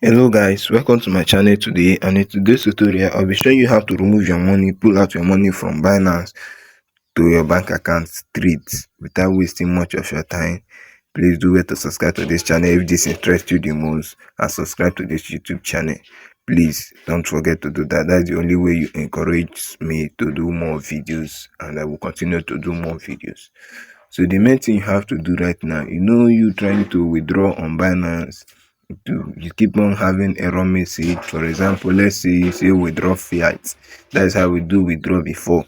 Hello guys, welcome to my channel today, and in today's tutorial I'll be showing you how to remove your money, pull out your money from Binance to your bank account straight without wasting much of your time. Please do well to subscribe to this channel if this interests you the most, and subscribe to this YouTube channel. Please don't forget to do that. That's the only way you encourage me to do more videos, and I will continue to do more videos. So the main thing you have to do right now, you trying to withdraw on Binance, you keep on having error message. For example, let's say you say withdraw fiat. That's how we do withdraw before.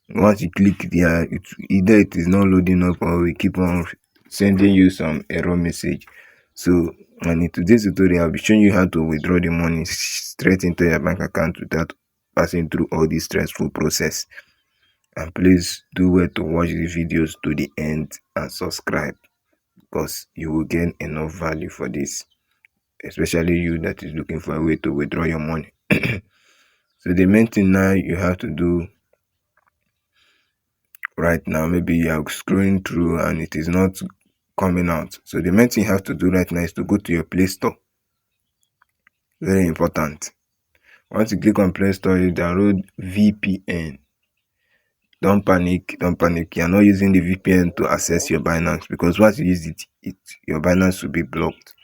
Once you click there, either it is not loading up or we keep on sending you some error message. So, and in today's tutorial I'll be showing you how to withdraw the money straight into your bank account without passing through all this stressful process. And please do well to watch the videos to the end and subscribe, because you will gain enough value for this, especially you that is looking for a way to withdraw your money. So the main thing now you have to do right now, maybe you are scrolling through and it is not coming out. So the main thing you have to do right now is to go to your Play Store. Very important. Once you click on Play Store, you download VPN. Don't panic, don't panic. You are not using the VPN to access your Binance, because once you use it, your Binance will be blocked.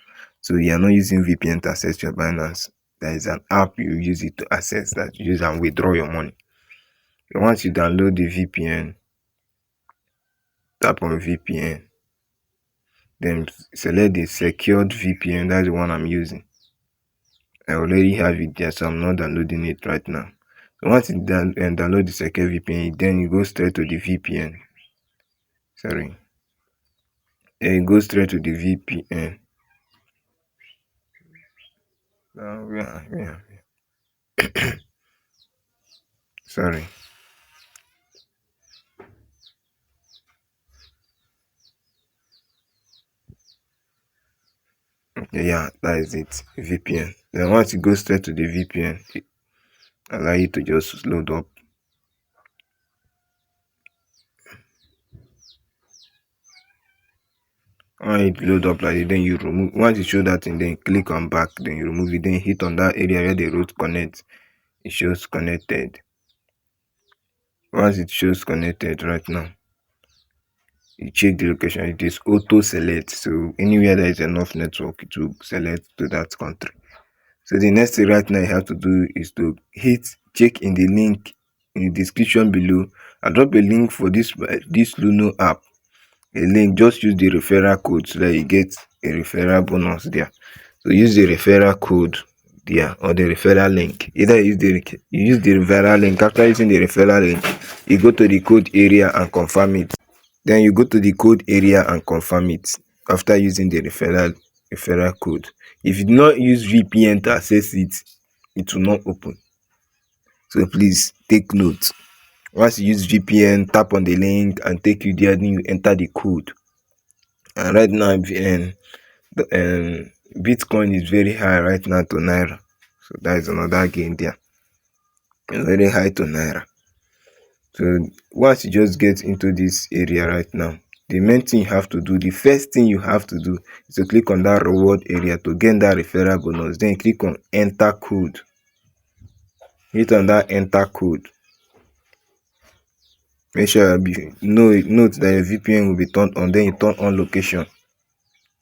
So you are not using VPN to access your Binance. There is an app you use it to access that you use and withdraw your money. So once you download the VPN, tap on VPN, then select the secured VPN. That's the one I'm using. I already have it there, so I'm not downloading it right now. So once you download the secure VPN, then you go straight to the VPN. Sorry. Then you go straight to the VPN. Sorry. Okay, yeah, that is it. VPN. Then once you go straight to the VPN, it allow you to just load up. When it load up like it, then you remove. Once you show that thing, then click on back, then you remove it, then hit on that area where they wrote connect. It shows connected. Once it shows connected right now, you check the location. It is auto select, so anywhere there is enough network, it will select to that country. So the next thing right now you have to do is to check in the link in the description below. I drop a link for this Luno app. A link, just use the referral code so that you get a referral bonus there. So use the referral code there, or the referral link. Either you use the referral link. After using the referral link, you go to the code area and confirm it. Then you go to the code area and confirm it after using the referral code. If you do not use VPN to access it, it will not open. So please take note. Once you use VPN, tap on the link and take you there, then you enter the code. And right now, Bitcoin is very high right now to Naira. So that is another gain there. It's very high to Naira. So once you just get into this area right now, the main thing you have to do, the first thing you have to do is to click on that reward area to gain that referral bonus. Then click on enter code. Hit on that enter code. Make sure note that your VPN will be turned on. Then you turn on location.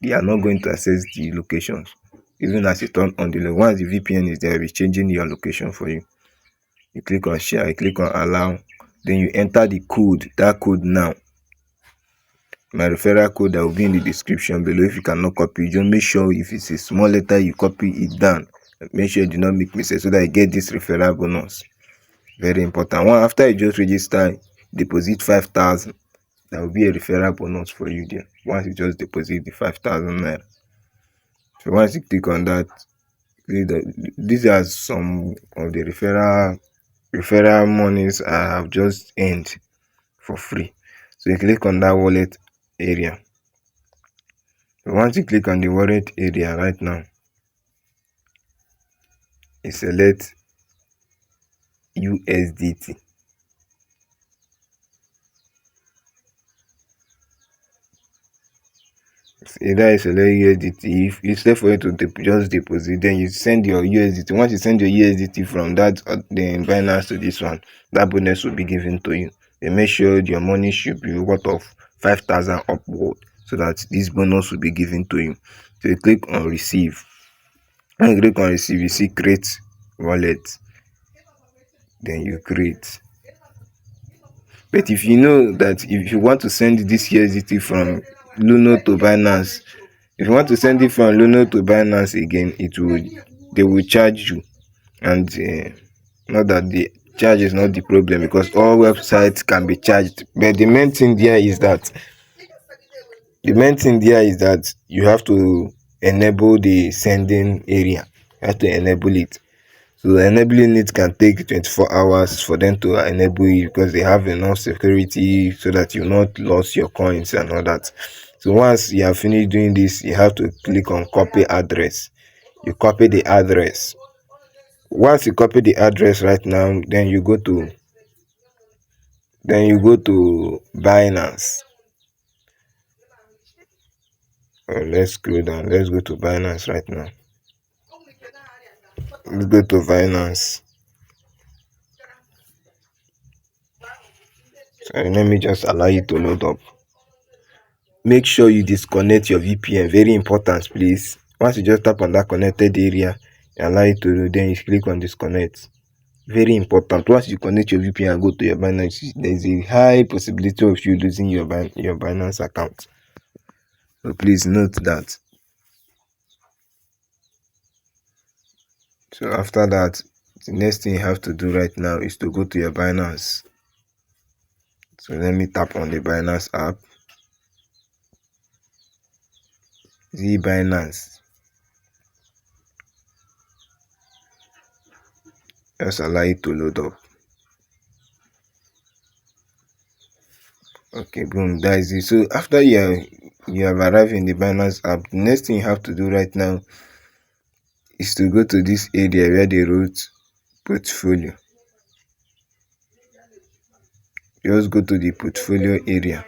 They are not going to access the locations even as you turn on the location. Once the VPN is there, it will be changing your location for you. You click on share, you click on allow, then you enter the code, that code now. My referral code that will be in the description below. If you cannot copy, just make sure if it's a small letter, you copy it down. Make sure you do not make mistakes so that you get this referral bonus. Very important. One, after you just register, deposit 5,000. That will be a referral bonus for you there. Once you just deposit the 5,000 naira. So once you click on that, these are some of the referral monies I have just earned for free. So you click on that wallet area. So once you click on the wallet area right now, you select USDT. Either you select USDT. If instead for you to just deposit, then you send your USDT. Once you send your USDT from that the Binance to this one, that bonus will be given to you. They make sure your money should be worth of 5,000 upward, so that this bonus will be given to you. So you click on receive. When you click on receive, you see create wallet. Then you create. But if you know that if you want to send this USDT from Luno to Binance, if you want to send it from Luno to Binance again, they will charge you. And not that the charge is not the problem, because all websites can be charged. But the main thing there is that you have to enable the sending area. You have to enable it. So enabling it can take 24 hours for them to enable it, because they have enough security so that you not lose your coins and all that. So once you have finished doing this, you have to click on copy address. You copy the address. Once you copy the address right now, then you go to Binance. Let's scroll down. Let's go to Binance right now. Let's go to Binance. So let me just allow you to load up. Make sure you disconnect your VPN. Very important, please. Once you just tap on that connected area, allow it to load, then you click on disconnect. Very important. Once you connect your VPN and go to your Binance, there's a high possibility of you losing your Binance account. So please note that. So after that, the next thing you have to do right now is to go to your Binance. So let me tap on the Binance app. The Binance. Just allow it to load up. Okay, boom, that is it. So after you have arrived in the Binance app, the next thing you have to do right now is to go to this area where they wrote portfolio. Just go to the portfolio area.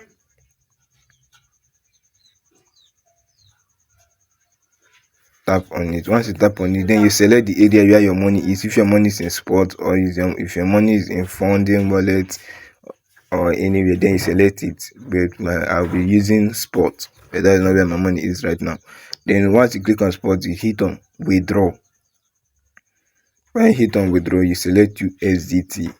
Tap on it. Once you tap on it, then you select the area where your money is. If your money is in spot, or if your money is in funding wallet or anywhere, then you select it. But I'll be using spot, but that is not where my money is right now. Then once you click on spot, you hit on withdraw. When you hit on withdraw, you select USDT.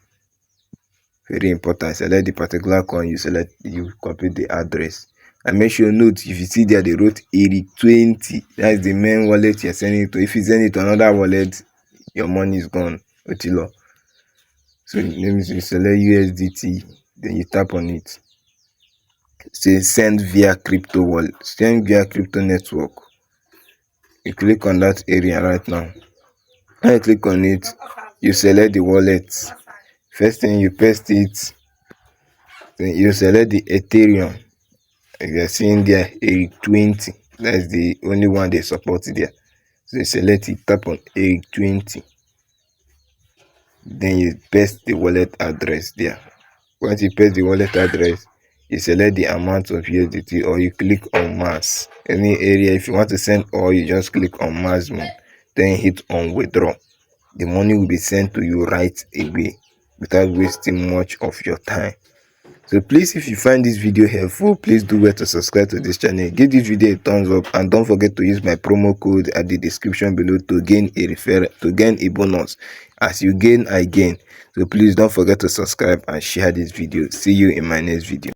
Very important. Select the particular coin. You copy the address. And make sure note, if you see there they wrote 8020, that's the main wallet you're sending it to. If you send it to another wallet, your money is gone. Otilo. So let me select USDT, then you tap on it. Say send via crypto wallet, send via crypto network. You click on that area right now. When you click on it, you select the wallet. First thing you paste it, then you select the Ethereum. You are seeing there 8020. That's the only one they support there. So you select it, tap on 8020. Then you paste the wallet address there. Once you paste the wallet address, you select the amount of USDT, or you click on mass. Any area, if you want to send all, you just click on mass mode. Then hit on withdraw. The money will be sent to you right away without wasting much of your time. So please, if you find this video helpful, please do well to subscribe to this channel. Give this video a thumbs up, and don't forget to use my promo code at the description below to gain a referral, to gain a bonus. As you gain, I gain. So please don't forget to subscribe and share this video. See you in my next video.